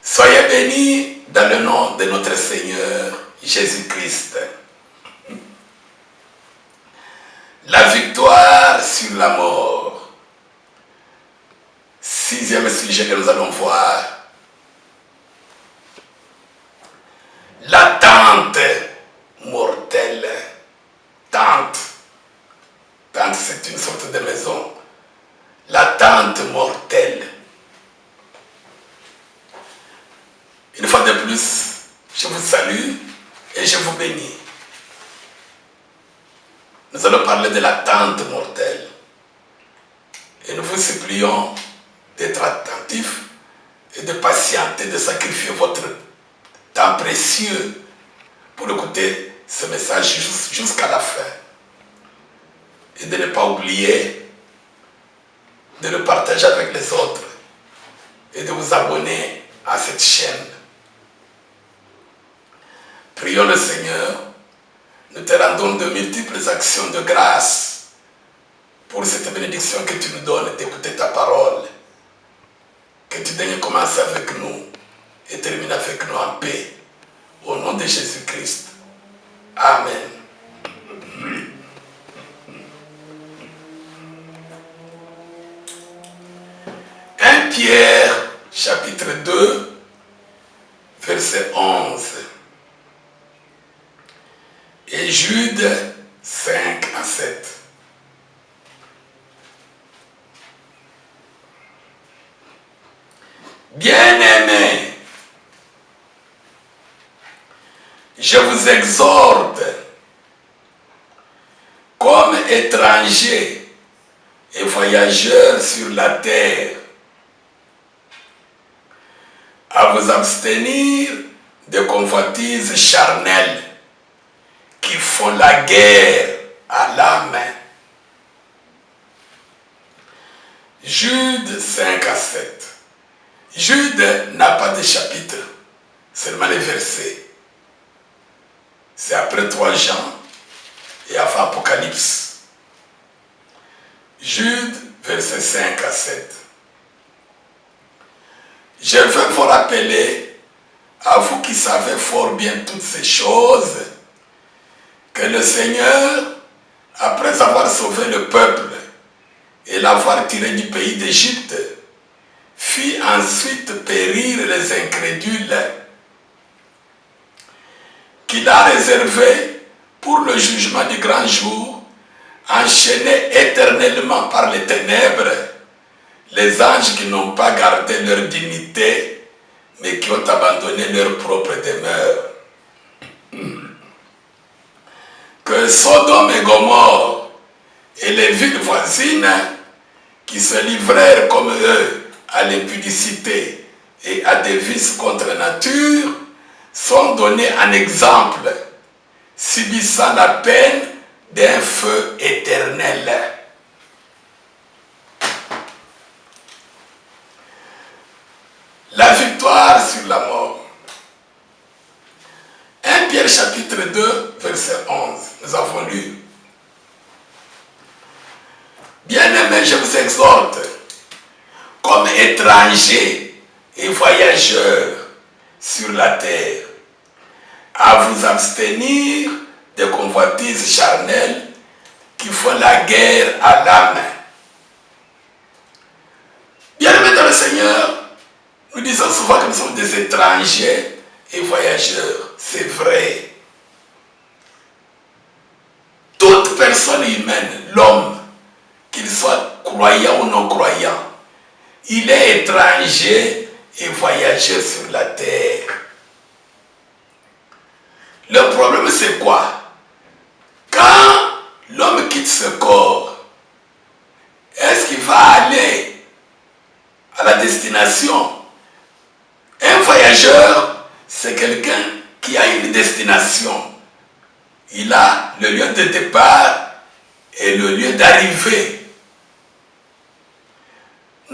Soyez bénis dans le nom de notre Seigneur Jésus-Christ. La victoire sur la mort. 6e sujet que nous allons voir. L'attente mortelle. Tente. Tente, c'est une sorte de maison. L'attente mortelle. Une fois de plus, je vous salue et je vous bénis. Nous allons parler de l'attente mortelle. Et nous vous supplions d'être attentifs et de patienter, de sacrifier votre temps précieux pour écouter ce message jusqu'à la fin. Et de ne pas oublier de le partager avec les autres et de vous abonner à cette chaîne. Prions le Seigneur. Nous te rendons de multiples actions de grâce pour cette bénédiction que tu nous donnes d'écouter ta parole. Que tu daignes commencer avec nous et terminer avec nous en paix. Au nom de Jésus-Christ. Amen. Pierre, chapitre 2, verset 11. Et Jude 5 à 7. Bien-aimés, je vous exhorte, comme étrangers et voyageurs sur la terre, à vous abstenir de convoitises charnelles qui font la guerre à l'âme. Jude 5 à 7. Jude n'a pas de chapitre, seulement les versets. C'est après 3 Jean et avant Apocalypse. Jude, versets 5 à 7. Je veux vous rappeler, à vous qui savez fort bien toutes ces choses, que le Seigneur, après avoir sauvé le peuple et l'avoir tiré du pays d'Égypte, fit ensuite périr les incrédules qu'il a réservés pour le jugement du grand jour, enchaînés éternellement par les ténèbres, les anges qui n'ont pas gardé leur dignité, mais qui ont abandonné leur propre demeure. Que Sodome et Gomorrhe et les villes voisines qui se livrèrent comme eux à l'impudicité et à des vices contre nature sont donnés en exemple, subissant la peine d'un feu éternel. La victoire sur la mort. 1 Pierre chapitre 2, verset 11. Nous avons lu. Bien-aimés, je vous exhorte, comme étrangers et voyageurs sur la terre, à vous abstenir de convoitises charnelles qui font la guerre à l'âme. Bien-aimés dans le Seigneur, nous disons souvent que nous sommes des étrangers et voyageurs. C'est vrai. Toute personne humaine, l'homme, qu'il soit croyant ou non croyant, il est étranger et voyageur sur la terre. Le problème c'est quoi? Quand l'homme quitte ce corps, est-ce qu'il va aller à la destination? Un voyageur, c'est quelqu'un qui a une destination. Il a le lieu de départ et le lieu d'arrivée.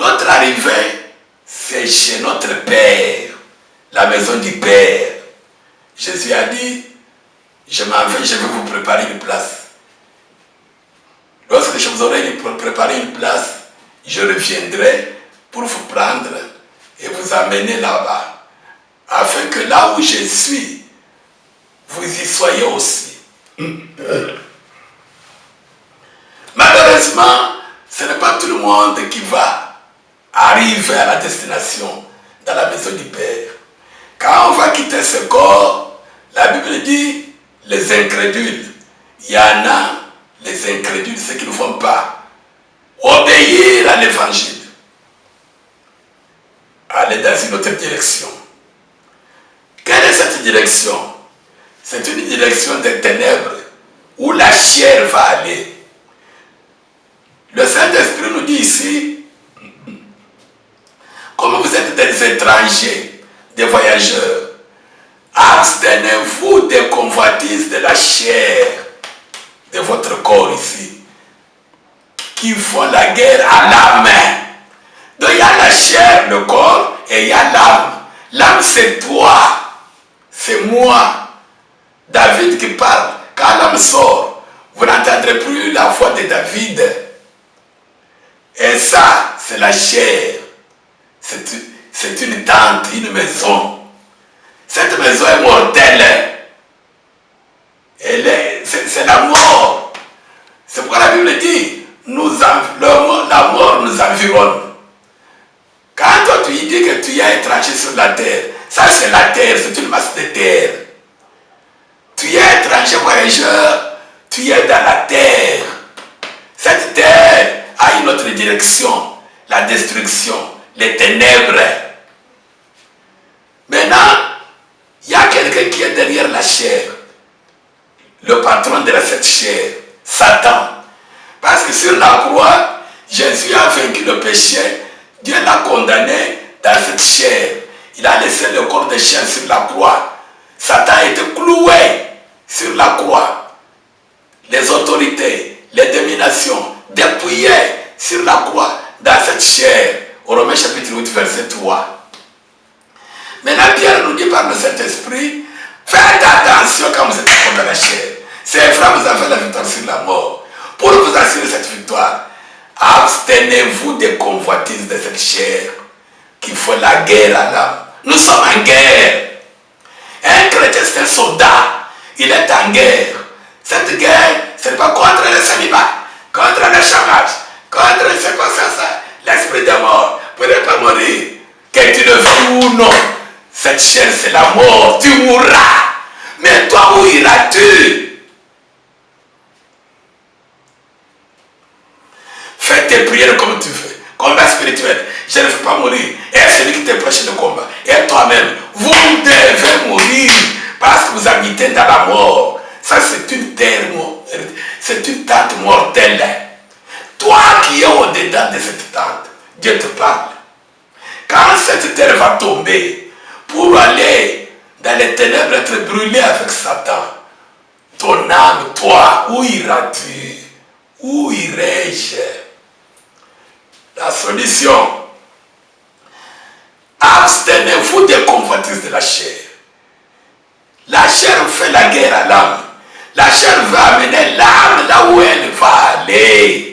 Notre arrivée, c'est chez notre Père, la maison du Père. Jésus a dit, je m'en vais, je vais vous préparer une place. Lorsque je vous aurai préparé une place, je reviendrai pour vous prendre et vous amener là-bas, afin que là où je suis, vous y soyez aussi. Malheureusement, ce n'est pas tout le monde qui va arriver à la destination dans la maison du Père. Quand on va quitter ce corps, la Bible dit, les incrédules, il y en a, les incrédules, ceux qui ne vont pas obéir à l'évangile, aller dans une autre direction. Quelle est cette direction? C'est une direction des ténèbres où la chair va aller. Le Saint-Esprit nous dit ici, comme vous êtes des étrangers, des voyageurs, abstenez-vous des convoitises de la chair de votre corps ici, qui font la guerre à l'âme. Donc il y a la chair, le corps, et il y a l'âme. L'âme c'est toi, c'est moi. David qui parle, quand l'âme sort, vous n'entendrez plus la voix de David. Et ça, c'est la chair. C'est une tente, une maison. Cette maison est mortelle. C'est la mort. C'est pourquoi la Bible dit, la mort nous environne. Quand toi tu dis que tu es étranger sur la terre, ça c'est la terre, c'est une masse de terre. Tu es étranger voyageur, tu es dans la terre. Cette terre a une autre direction, la destruction, les ténèbres. Maintenant, il y a quelqu'un qui est derrière la chair, le patron de cette chair, Satan. Parce que sur la croix, Jésus a vaincu le péché, Dieu l'a condamné dans cette chair. Il a laissé le corps de chien sur la croix. Satan a été cloué sur la croix. Les autorités, les dominations, dépouillées sur la croix dans cette chair. Au Romains chapitre 8, verset 3. Maintenant, Pierre nous dit par le Saint-Esprit, faites attention quand vous êtes contre la chair. C'est vrai, vous avez la victoire sur la mort. Pour vous assurer cette victoire, abstenez-vous des convoitises de cette chair qui font la guerre à l'âme. Nous sommes en guerre. Un chrétien, c'est un soldat. Il est en guerre. Cette guerre, ce n'est pas contre le célibat, contre le chômage, contre ce quoi ça, l'esprit de mort. Vous ne pouvez pas mourir. Que tu le veuilles ou non, cette chair, c'est la mort. Tu mourras. Mais toi, où iras-tu? Fais tes prières comme tu veux. Combat spirituel. Je ne veux pas mourir. Et celui qui te prêche le combat. Et toi-même. Vous devez mourir. Parce que vous habitez dans la mort. Ça, c'est une terre. C'est une tente mortelle. Toi qui es au-dedans de cette tente, Dieu te parle. Quand cette terre va tomber pour aller dans les ténèbres, être brûlé avec Satan, ton âme, toi, où iras-tu? Où irai-je? La solution, abstenez-vous des convoitises de la chair. La chair fait la guerre à l'âme. La chair va amener l'âme là où elle va aller.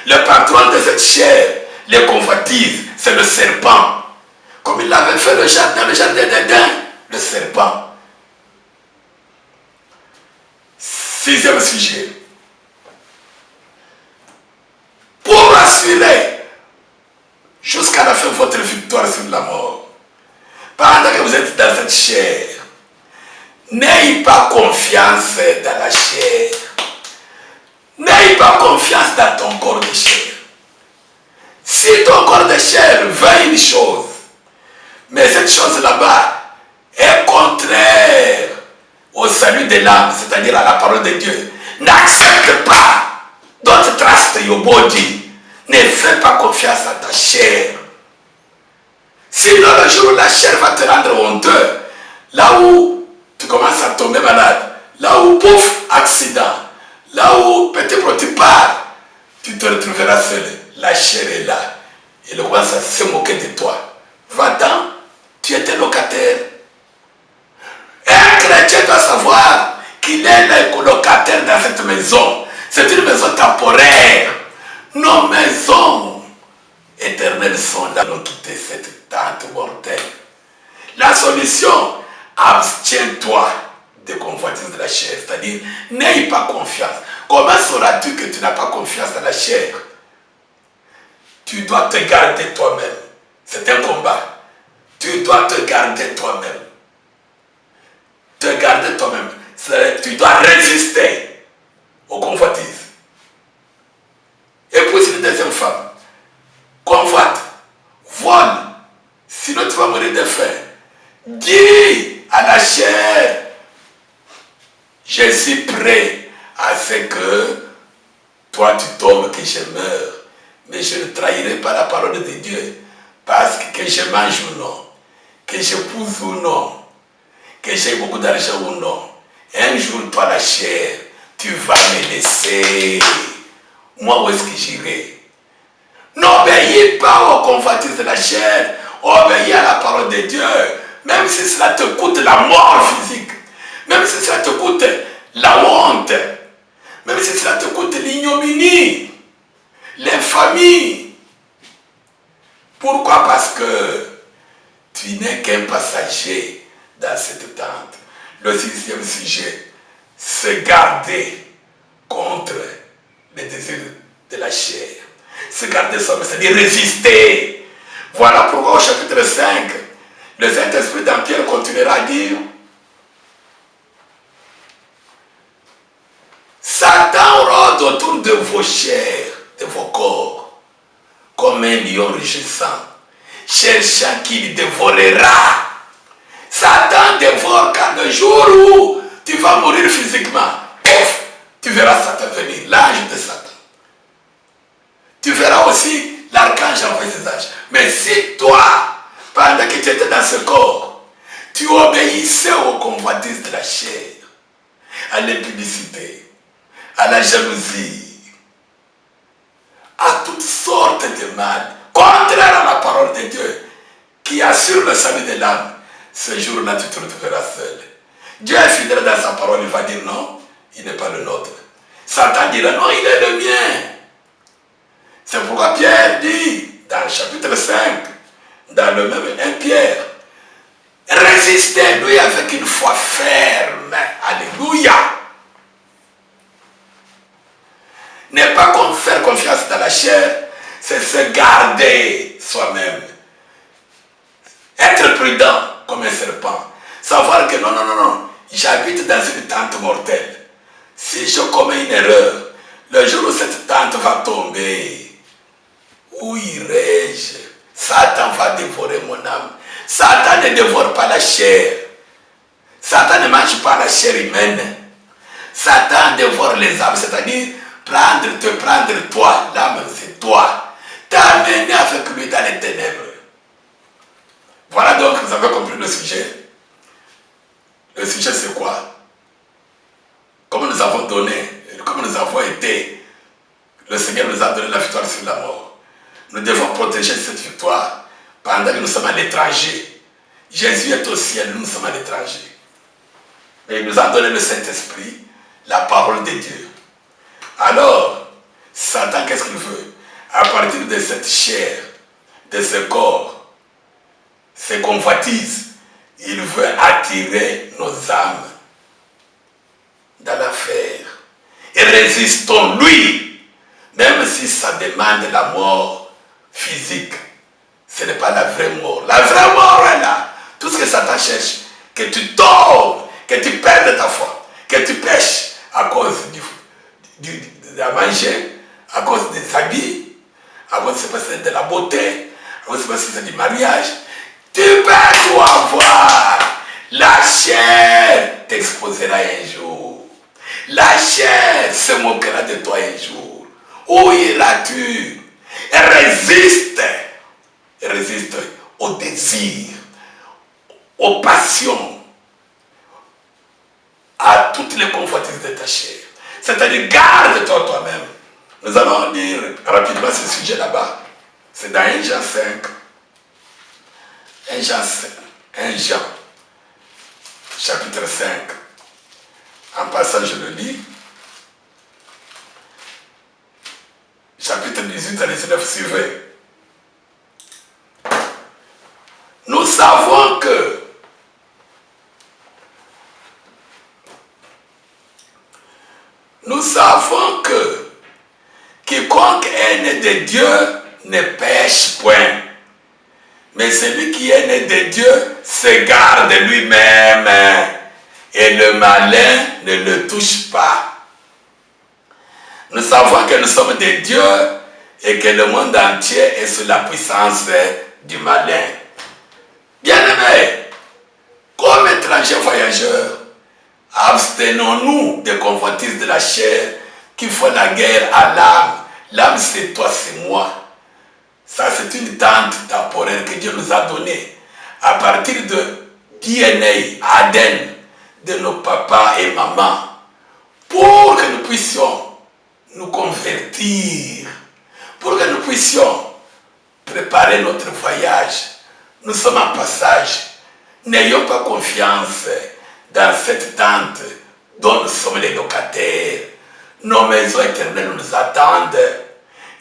Le patron de cette chair, les convoitises, c'est le serpent. Comme il l'avait fait dans le jardin d'Éden, le serpent. 6e sujet. Pour assurer jusqu'à la fin votre victoire sur la mort, pendant que vous êtes dans cette chair, n'ayez pas confiance dans la chair. N'ayez pas confiance dans ton corps de chair. Si ton corps de chair veut une chose, mais cette chose là-bas est contraire au salut de l'âme, c'est-à-dire à la parole de Dieu, n'accepte pas. Don't trust your body. Ne fais pas confiance à ta chair. Sinon, le jour où la chair va te rendre honteux, là où tu commences à tomber malade, là où, pouf, accident, là où petit tu pars, tu te retrouveras seul. La chair est là. est colocataire dans cette maison. C'est une maison temporaire. Nos maisons éternelles sont là. Nous allons quitter cette tente mortelle. La solution, abstiens-toi des convoitises de la chair. C'est-à-dire, n'aie pas confiance. Comment sauras-tu que tu n'as pas confiance dans la chair? Tu dois te garder toi-même. C'est un combat. Tu dois te garder toi-même. Te garder toi-même. Tu dois résister aux convoitises. Et puis, c'est une deuxième femme. Convoite, vole. Sinon, tu vas mourir de faim. Dis à la chair, je suis prêt à ce que toi tu tombes, que je meurs. Mais je ne trahirai pas la parole de Dieu. Parce que je mange ou non, que j'épouse ou non, que j'ai beaucoup d'argent ou non. Un jour, toi la chair, tu vas me laisser. Moi, où est-ce que j'irai? N'obéis pas aux convoitises de la chair. Obéis à la parole de Dieu. Même si cela te coûte la mort physique. Même si cela te coûte la honte. Même si cela te coûte l'ignominie. L'infamie. Pourquoi? Parce que tu n'es qu'un passager dans cette tente. Le 6e sujet, se garder contre les désirs de la chair. Se garder soi-même, c'est-à-dire résister. Voilà pourquoi au chapitre 5, le Saint-Esprit dans Pierre continuera à dire: Satan rôde autour de vos chairs, de vos corps, comme un lion rugissant, cherchant qui le dévorera. Satan dévore quand le jour où tu vas mourir physiquement, tu verras Satan venir, l'ange de Satan. Tu verras aussi l'archange envoyer ses anges. Mais si toi, pendant que tu étais dans ce corps, tu obéissais aux convoitises de la chair, à l'impudicité, à la jalousie, à toutes sortes de mal, contraire à la parole de Dieu, qui assure le salut de l'âme, ce jour-là, tu te retrouveras seul. Dieu est fidèle dans sa parole, il va dire non, il n'est pas le nôtre. Satan dira non, il est le mien. C'est pourquoi Pierre dit, dans le chapitre 5, dans le même 1 Pierre, résistez-lui avec une foi ferme. Alléluia. Ne pas faire confiance dans la chair, c'est se garder soi-même. Être prudent comme un serpent. Savoir que non, non, non, non, j'habite dans une tente mortelle. Si je commets une erreur, le jour où cette tente va tomber, où irai-je? Satan va dévorer mon âme. Satan ne dévore pas la chair. Satan ne mange pas la chair humaine. Satan dévore les âmes, c'est-à-dire te prendre toi, l'âme c'est toi, t'amener avec lui dans les ténèbres. Voilà donc, vous avez compris le sujet. Le sujet c'est quoi? Comme nous avons donné, comme nous avons été, le Seigneur nous a donné la victoire sur la mort. Nous devons protéger cette victoire pendant que nous sommes à l'étranger. Jésus est au ciel, nous sommes à l'étranger. Et il nous a donné le Saint-Esprit, la parole de Dieu. Alors, Satan, qu'est-ce qu'il veut? À partir de cette chair, de ce corps, ces convoitises, il veut attirer nos âmes dans l'affaire. Et résistons-lui, même si ça demande la mort physique. Ce n'est pas la vraie mort. La vraie mort est là. Tout ce que Satan cherche, que tu tombes, que tu perdes ta foi, que tu pêches à cause de la manger, à cause des habits, à cause de la beauté, à cause du mariage. Tu peux tout avoir. La chair t'exposera un jour. La chair se moquera de toi un jour. Où iras-tu? Résiste. Résiste au désir, aux passions, à toutes les convoitises de ta chair. C'est-à-dire, garde-toi toi-même. Nous allons lire rapidement ce sujet là-bas. C'est dans 1 Jean 5. 1 Jean, chapitre 5, En passant, je le lis. Chapitre 18 à 19 suivait. Nous savons que quiconque est né de Dieu ne pêche point. Mais celui qui est né de Dieu se garde lui-même et le malin ne le touche pas. Nous savons que nous sommes de Dieu et que le monde entier est sous la puissance du malin. Bien-aimés, comme étrangers voyageurs, abstenons-nous des convoitises de la chair qui font la guerre à l'âme. L'âme, c'est toi, c'est moi. Ça, c'est une tente temporaire que Dieu nous a donnée à partir de DNA, ADN de nos papas et mamans, pour que nous puissions nous convertir, pour que nous puissions préparer notre voyage. Nous sommes en passage. N'ayons pas confiance dans cette tente dont nous sommes les locataires. Nos maisons éternelles nous attendent.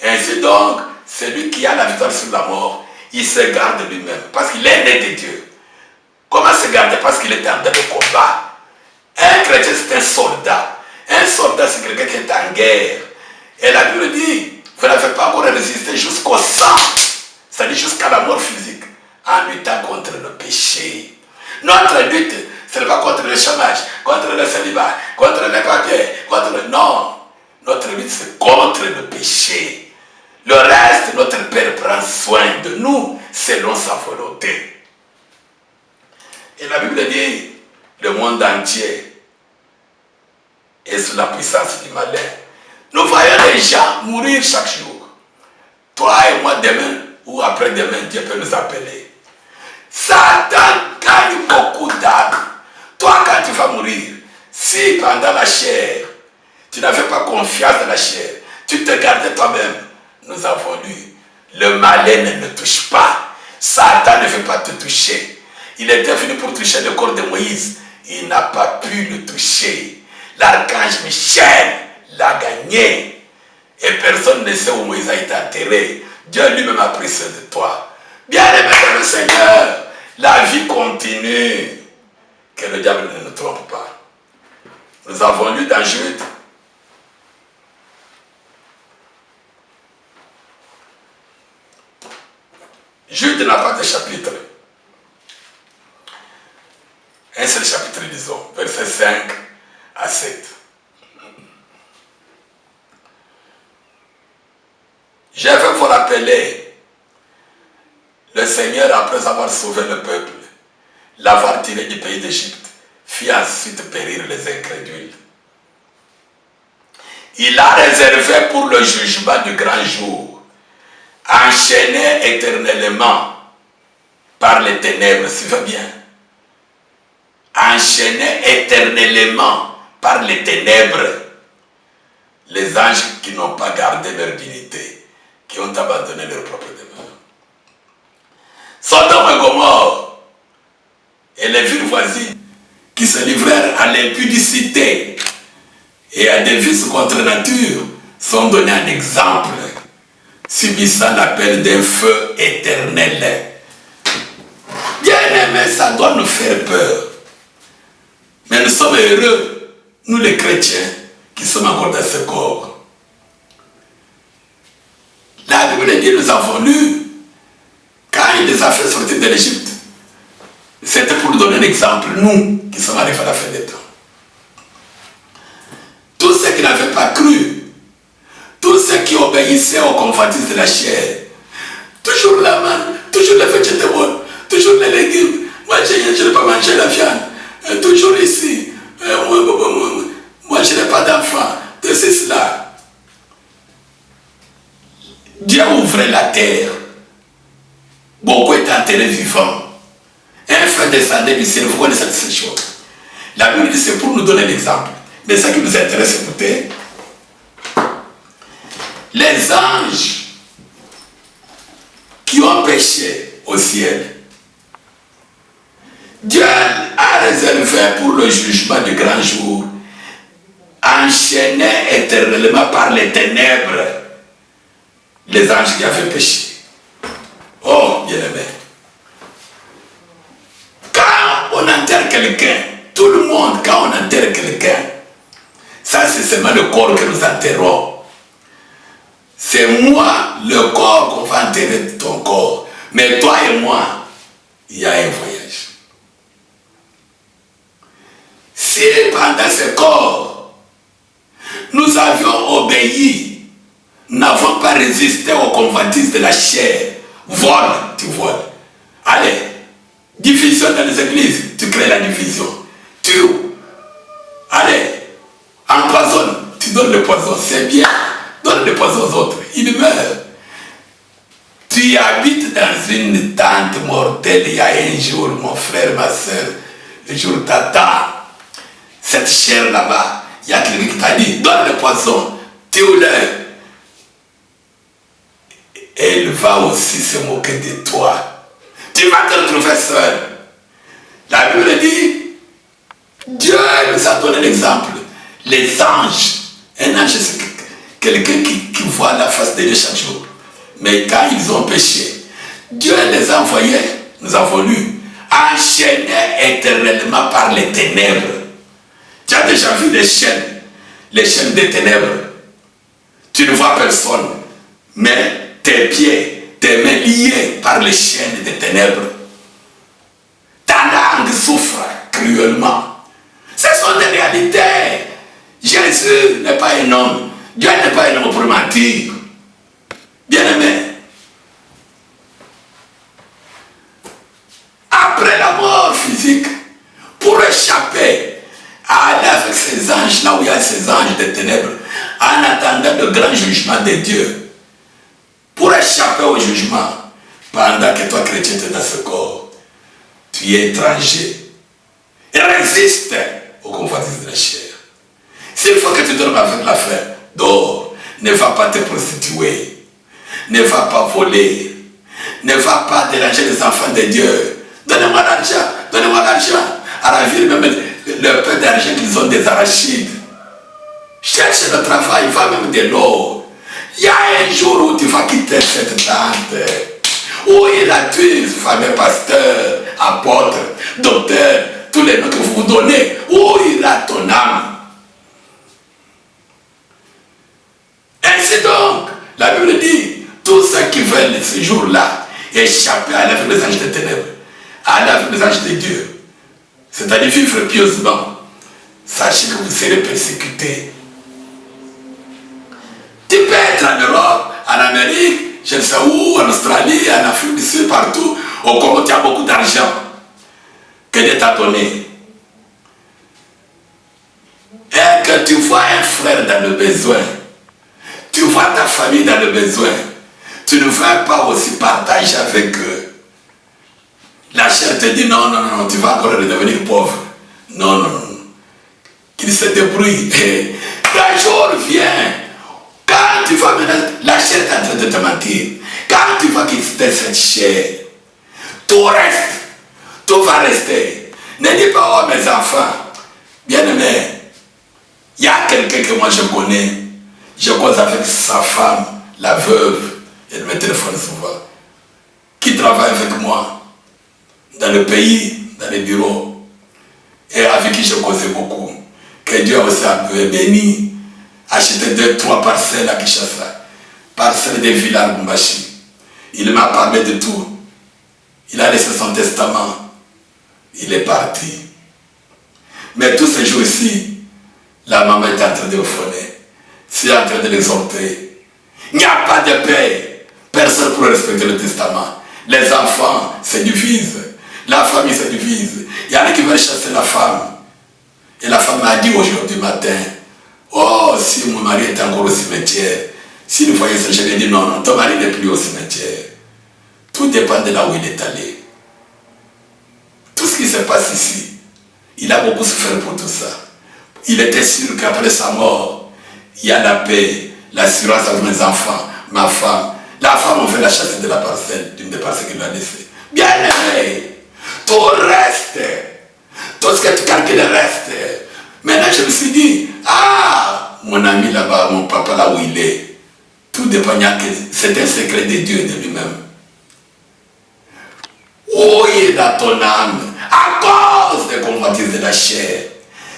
Ainsi donc, celui qui a la victoire sur la mort, il se garde lui-même parce qu'il est né de Dieu. Comment se garder? Parce qu'il est en train de combat. Un chrétien, c'est un soldat. Un soldat, c'est quelqu'un qui est en guerre. Et la Bible dit, vous n'avez pas encore résisté jusqu'au sang, c'est-à-dire jusqu'à la mort physique, en luttant contre le péché. Notre lutte, ce n'est pas contre le chômage, contre le célibat, contre les papiers, contre le... Non, notre lutte, c'est contre le péché. Le reste, notre Père prend soin de nous selon sa volonté. Et la Bible dit, le monde entier est sous la puissance du malin. Nous voyons les gens mourir chaque jour. Toi et moi, demain ou après-demain, Dieu peut nous appeler. Satan gagne beaucoup d'âmes. Toi, quand tu vas mourir, si pendant la chair, tu n'avais pas confiance dans la chair, tu te gardais toi-même, nous avons lu, le malin ne touche pas. Satan ne veut pas te toucher. Il était venu pour toucher le corps de Moïse. Il n'a pas pu le toucher. L'archange Michel l'a gagné. Et personne ne sait où Moïse a été enterré. Dieu lui-même a pris soin de toi. Bien-aimé dans le Seigneur, la vie continue. Que le diable ne nous trompe pas. Nous avons lu dans Jude. Jude n'a pas de chapitre. Un seul chapitre, disons, versets 5 à 7. Je vais vous rappeler, le Seigneur, après avoir sauvé le peuple, l'avoir tiré du pays d'Égypte, fit ensuite périr les incrédules. Il a réservé pour le jugement du grand jour, enchaîné éternellement par les ténèbres, suivez bien, enchaîné éternellement par les ténèbres, les anges qui n'ont pas gardé leur dignité, qui ont abandonné leur propre demeure. Sodome et Gomorrhe et les villes voisines qui se livrèrent à l'impudicité et à des vices contre nature sont donnés un exemple, subissant l'appel d'un feu éternel. Bien aimé, ça doit nous faire peur. Mais nous sommes heureux, nous les chrétiens, qui sommes encore dans ce corps. La Bible dit, nous avons lu, quand il les a fait sortir de l'Égypte, c'était pour nous donner un exemple, nous, qui sommes arrivés à la fin des temps. Tous ceux qui n'avaient pas cru, tous ceux qui obéissaient aux convoitises de la chair, toujours la main, toujours les végétaux, toujours les légumes. Moi, je n'ai pas mangé la viande. Toujours ici. Moi, je n'ai pas d'enfant. De cela. Dieu ouvrait la terre. Beaucoup étaient enterrés vivants. Un feu descendait du ciel. Vous connaissez ces choses. La Bible dit c'est pour nous donner l'exemple. Mais ce qui nous intéresse, écoutez. Les anges qui ont péché au ciel, Dieu a réservé pour le jugement du grand jour enchaînés éternellement par les ténèbres, les anges qui avaient péché. Oh, bien-aimé. Quand on enterre quelqu'un, tout le monde, quand on enterre quelqu'un, ça c'est seulement le corps que nous enterrons. C'est moi, le corps, qu'on va enterrer de ton corps. Mais toi et moi, il y a un voyage. Si pendant ce corps, nous avions obéi, nous n'avons pas résisté aux convoitises de la chair, vole, tu voles. Allez, division dans les églises, tu crées la division. Tue. Allez, empoisonne, tu donnes le poison, c'est bien. Donne le poison aux autres, ils meurent. Tu habites dans une tente mortelle, il y a un jour, mon frère, ma soeur, le jour où t'attends, cette chair là-bas, il y a quelqu'un qui t'a dit, donne le poison, tue-le. Elle va aussi se moquer de toi. Tu vas te retrouver seul. La Bible dit, Dieu nous a donné l'exemple. Les anges, un ange c'est quelqu'un qui voit la face de Dieu chaque jour. Mais quand ils ont péché, Dieu les a envoyés, nous avons lu, enchaînés éternellement par les ténèbres. Tu as déjà vu les chaînes des ténèbres. Tu ne vois personne, mais tes pieds, tes mains liées par les chaînes des ténèbres. Ta langue souffre cruellement. Ce sont des réalités. Jésus n'est pas un homme. Dieu n'est pas un homme pour mentir. Bien-aimé. Après la mort physique, pour échapper à aller avec ces anges, là où il y a ces anges des ténèbres, en attendant le grand jugement de Dieu, pour échapper au jugement, pendant que toi, chrétien, tu es dans ce corps, tu es étranger. Et résiste aux convoitises de la chair. S'il faut que tu dormes avec la faim, dors. Ne va pas te prostituer. Ne va pas voler. Ne va pas déranger les enfants de Dieu. Donnez-moi l'argent. Donnez-moi l'argent. À la ville, même le peu d'argent qu'ils ont des arachides. Cherche le travail, va même de l'eau. Il y a un jour où tu vas quitter cette tente. Où il a tué ce fameux pasteur, apôtre, docteur, tous les noms que vous vous donnez. Où il a ton âme. Ainsi donc, la Bible dit, tous ceux qui veulent ce jour-là échapper à la vie des anges des ténèbres, à la vie des anges de Dieu, c'est-à-dire vivre pieusement, sachez que vous serez persécutés. Tu peux être en Europe, en Amérique, je ne sais où, en Australie, en Afrique du Sud, partout, au Congo, tu as beaucoup d'argent que Dieu t'a donné. Et que tu vois un frère dans le besoin, tu vois ta famille dans le besoin, tu ne veux pas aussi partager avec eux. La chair te dit non, non, non, tu vas encore redevenir pauvre. Non, non, non. Qu'il se débrouille. Un jour vient, quand tu vas maintenant, la chair est en train de te mentir. Quand tu vas quitter cette chair, tout reste, tout va rester. Ne dis pas, oh mes enfants, bien-aimés, il y a quelqu'un que moi je connais. Je cause avec sa femme, la veuve, elle me téléphone souvent, qui travaille avec moi dans le pays, dans les bureaux, et avec qui je causais beaucoup. Que Dieu a aussi un peu béni, acheté 2-3 parcelles à Kinshasa, parcelles de villes à Lubumbashi. Il m'a parlé de tout. Il a laissé son testament. Il est parti. Mais tous ces jours-ci, la maman est en train de phoner. C'est en train de l'exhorter. Il n'y a pas de paix. Personne ne peut respecter le testament. Les enfants se divisent. La famille se divise. Il y en a qui veulent chasser la femme. Et la femme m'a dit aujourd'hui matin, oh, si mon mari est encore au cimetière, si vous voyez ça, je lui ai dit non, non, ton mari n'est plus au cimetière. Tout dépend de là où il est allé. Tout ce qui se passe ici, il a beaucoup souffert pour tout ça. Il était sûr qu'après sa mort, il y a la paix, l'assurance avec mes enfants, ma femme. La femme, on fait la chasse de la parcelle, d'une des parcelles qu'il a laissées. Bien aimé, tout reste. Tout ce que tu calcules reste. Maintenant, je me suis dit, Ah, mon ami là-bas, mon papa là où il est, tout dépendant que c'est un secret de Dieu et de lui-même. Où est dans ton âme à cause des convoitises de la chair?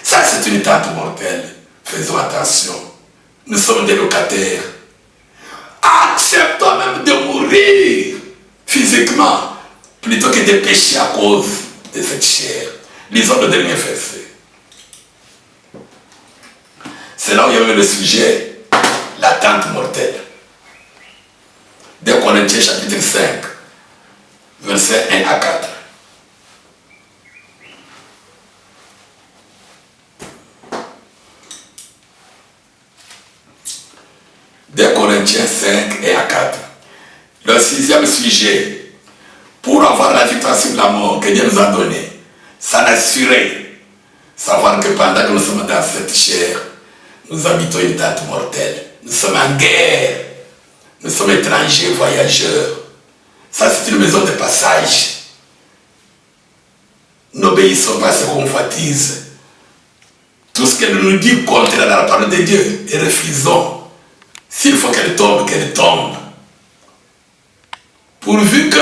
Ça, c'est une tente mortelle. Faisons attention. Nous sommes des locataires. Acceptons même de mourir physiquement plutôt que de pécher à cause de cette chair. Lisons le dernier verset. C'est là où il y avait le sujet, l'attente mortelle. 2 Corinthiens chapitre 5, versets 1 à 4. Des Corinthiens 5 et à 4. Le 6e sujet, pour avoir la victoire sur la mort que Dieu nous a donnée, s'en assurer, savoir que pendant que nous sommes dans cette chair, nous habitons une tente mortelle. Nous sommes en guerre. Nous sommes étrangers, voyageurs. Ça, c'est une maison de passage. N'obéissons pas à ces convoitises. Tout ce qu'elle nous dit contraire à la parole de Dieu, et refusons. S'il faut qu'elle tombe, qu'elle tombe. Pourvu que,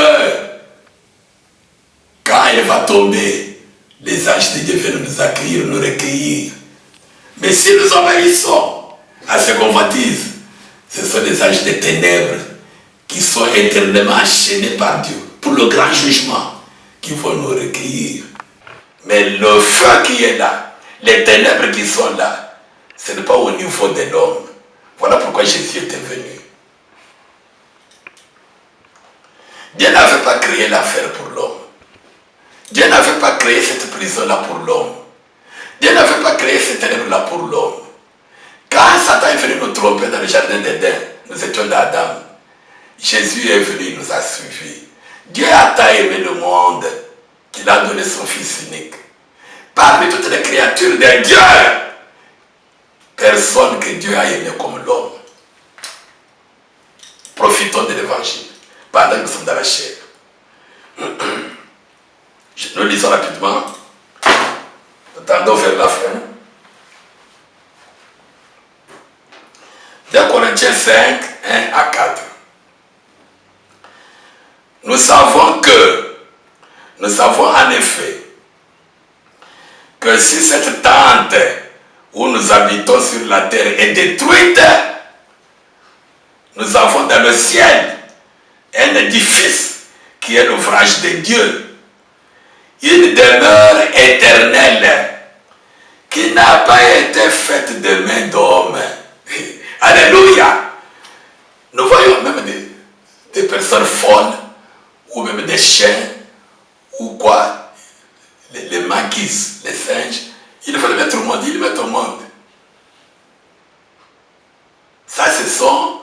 quand elle va tomber, les anges de Dieu viennent nous accueillir, nous recueillir. Mais si nous obéissons à ces convoitises, ce sont des anges des ténèbres qui sont éternellement enchaînés par Dieu pour le grand jugement qui vont nous recueillir. Mais le feu qui est là, les ténèbres qui sont là, ce n'est pas au niveau de l'homme. Voilà pourquoi Jésus était venu. Dieu n'avait pas créé l'affaire pour l'homme. Dieu n'avait pas créé cette prison-là pour l'homme. Dieu n'avait pas créé ces ténèbres-là pour l'homme. Quand Satan est venu nous tromper dans le jardin d'Éden, nous étions d'Adam. Jésus est venu, il nous a suivis. Dieu a tant aimé le monde qu'il a donné son Fils unique. Parmi toutes les créatures de Dieu, personne que Dieu a aimé comme l'homme. Profitons de l'évangile pendant que nous sommes dans la chair. Nous lisons rapidement. Nous tendons vers la fin. 2 Corinthiens 5, 1 à 4. Nous savons en effet que si cette tente où nous habitons sur la terre est détruite, nous avons dans le ciel un édifice qui est l'ouvrage de Dieu, une demeure éternelle qui n'a pas été faite de main d'homme. Alléluia. Nous voyons même des personnes folles, ou même des chiens, ou quoi, les manguisses, les singes, il faut les mettre au monde, ils les mettent au monde. Ça, ce sont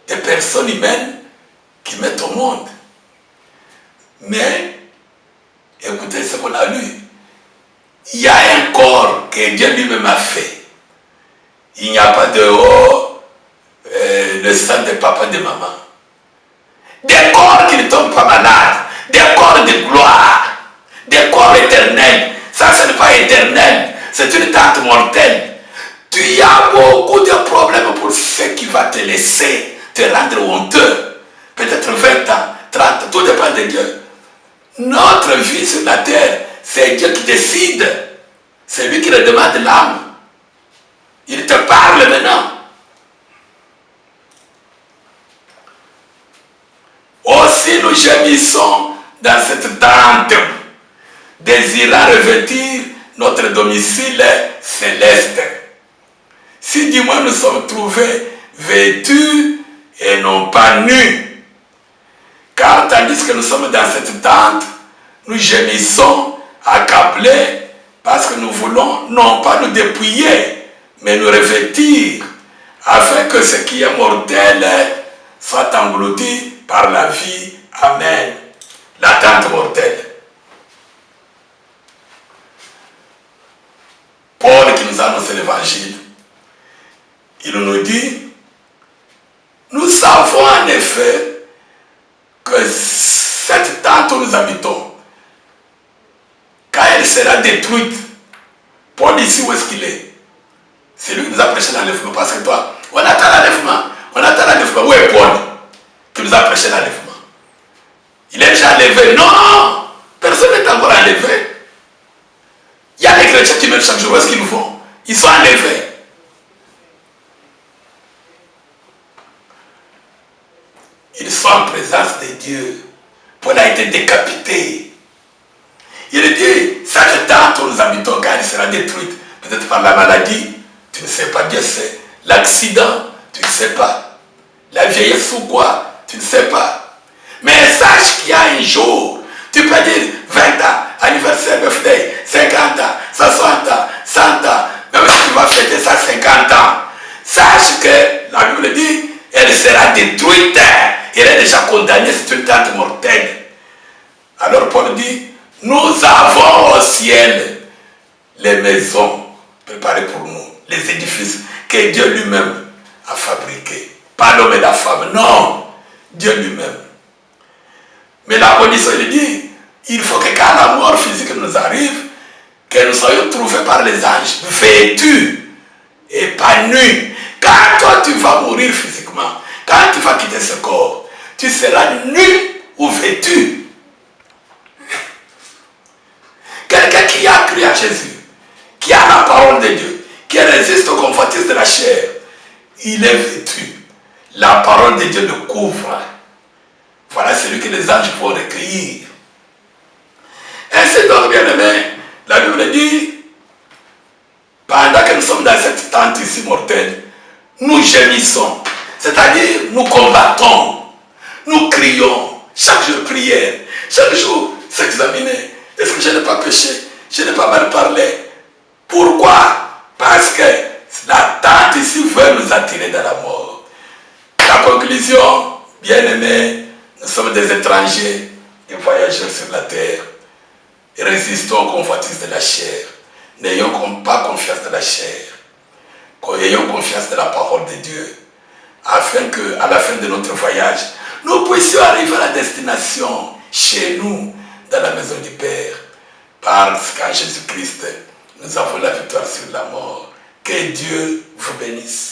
des personnes humaines qui mettent au monde. Mais, écoutez ce qu'on a lu. Il y a un corps que Dieu lui-même a fait. Il n'y a pas de haut, le sang de papa, de maman. Des corps qui ne tombent pas malades, des corps de gloire, des corps éternels. Ça, ce n'est pas éternel, c'est une tente mortelle. Tu as beaucoup de problèmes pour ce qui va te laisser te rendre honteux. Peut-être 20 ans, 30, tout dépend de Dieu. Notre vie sur la terre, c'est Dieu qui décide. C'est lui qui le demande l'âme. Il te parle maintenant. Aussi nous gémissons dans cette tente, désirant revêtir notre domicile céleste. Si du moins nous sommes trouvés vêtus et non pas nus. Car tandis que nous sommes dans cette tente, nous gémissons, accablés, parce que nous voulons non pas nous dépouiller, mais nous revêtir, afin que ce qui est mortel soit englouti par la vie. Amen. L'attente mortelle. Paul qui nous a annoncé l'évangile, il nous dit, nous savons en effet que cette tente où nous habitons, quand elle sera détruite, Paul ici où est-ce qu'il est? nous a prêché l'enlèvement. Parce que toi, on attend l'enlèvement. On attend l'enlèvement. Où est Paul qui nous a prêché l'enlèvement? Il est déjà enlevé. Non! Personne n'est encore enlevé. Il y a des chrétiens qui meurent chaque jour. Où est-ce qu'ils nous font? Ils sont enlevés. Ils sont en présence de Dieu. Paul a été décapité. Il dit, cette tente où nous habitons, quand elle sera détruite, peut-être par la maladie, tu ne sais pas, Dieu sait. L'accident, tu ne sais pas. La vieillesse ou quoi, tu ne sais pas. Mais sache qu'il y a un jour, tu peux dire 20 ans, anniversaire, birthday, 50 ans, 60 ans, 100 ans, même si tu vas fêter ça 50 ans. Sache que la Bible dit, elle sera détruite. Elle est déjà condamnée, c'est une tente mortelle. Alors Paul dit, nous avons au ciel les maisons préparées pour nous, les édifices que Dieu lui-même a fabriqués. Pas l'homme et la femme, non, Dieu lui-même. Mais la condition, il dit, il faut que quand la mort physique nous arrive, que nous soyons trouvés par les anges, vêtus et pas nus. Quand toi tu vas mourir physiquement, quand tu vas quitter ce corps, tu seras nu ou vêtu. Quelqu'un qui a cru à Jésus, qui a la parole de Dieu, qui résiste au confortisme de la chair, il est vêtu. La parole de Dieu le couvre. Voilà celui que les anges vont recueillir. Ainsi donc, bien aimé, la Bible dit, pendant que nous sommes dans cette tente ici mortelle, nous gémissons, c'est-à-dire nous combattons, nous crions, chaque jour prière, chaque jour s'examiner. Est-ce que je n'ai pas péché? Je n'ai pas mal parlé. Pourquoi? Parce que la tente ici veut nous attirer dans la mort. La conclusion, bien aimé, nous sommes des étrangers, des voyageurs sur la terre. Et résistons au convoitisme de la chair. N'ayons pas confiance de la chair. Ayons confiance de la parole de Dieu. Afin qu'à la fin de notre voyage, nous puissions arriver à la destination, chez nous, dans la maison du Père. Parce qu'en Jésus-Christ, nous avons la victoire sur la mort. Que Dieu vous bénisse.